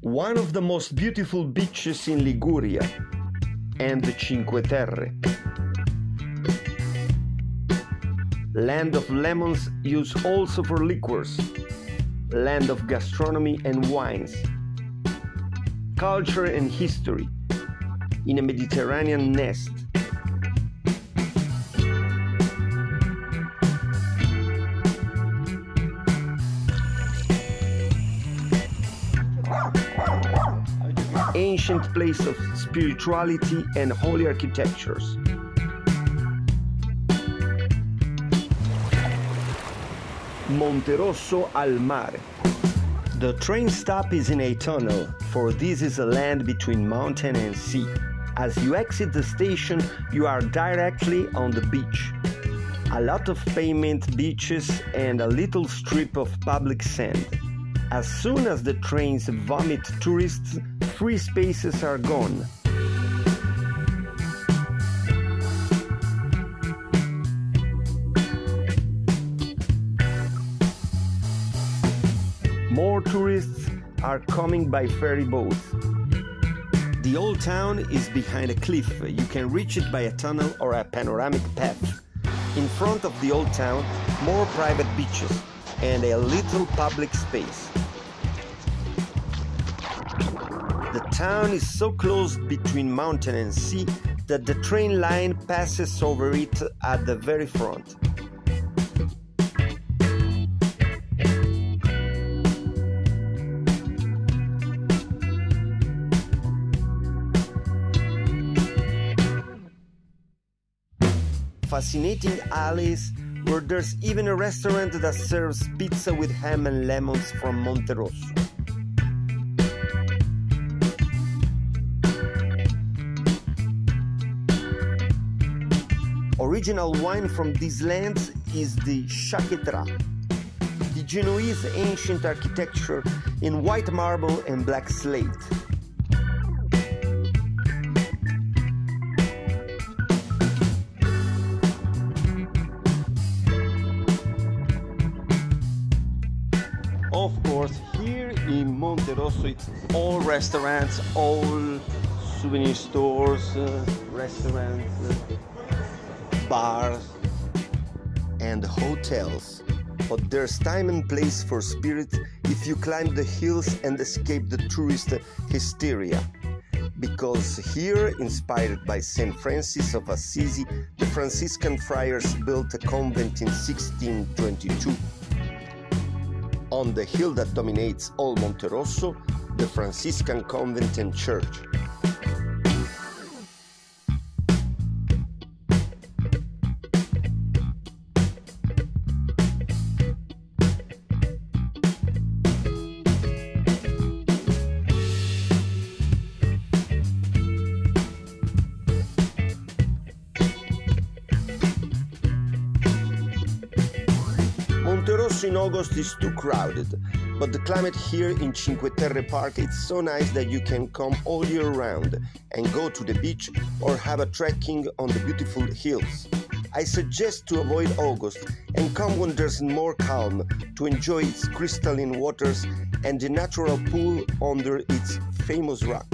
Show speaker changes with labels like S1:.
S1: one of the most beautiful beaches in Liguria, and the Cinque Terre. Land of lemons used also for liquors, land of gastronomy and wines, culture and history in a Mediterranean nest. Ancient place of spirituality and holy architectures. Monterosso al Mare. The train stop is in a tunnel, for this is a land between mountain and sea. As you exit the station, you are directly on the beach. A lot of pavement beaches and a little strip of public sand. As soon as the trains vomit tourists, free spaces are gone. More tourists are coming by ferry boats. The old town is behind a cliff. You can reach it by a tunnel or a panoramic path. In front of the old town, more private beaches and a little public space. The town is so close between mountain and sea that the train line passes over it at the very front. Fascinating alleys where there's even a restaurant that serves pizza with ham and lemons from Monterosso. Original wine from these lands is the Cinqueterre, the Genoese ancient architecture in white marble and black slate. Of course, here in Monterosso, it's all restaurants, all souvenir stores, restaurants, bars, and hotels. But there's time and place for spirit if you climb the hills and escape the tourist hysteria. Because here, inspired by St. Francis of Assisi, the Franciscan friars built a convent in 1622. On the hill that dominates all Monterosso, the Franciscan convent and church. Monterosso in August is too crowded, but the climate here in Cinque Terre Park is so nice that you can come all year round and go to the beach or have a trekking on the beautiful hills. I suggest to avoid August and come when there's more calm to enjoy its crystalline waters and the natural pool under its famous rock.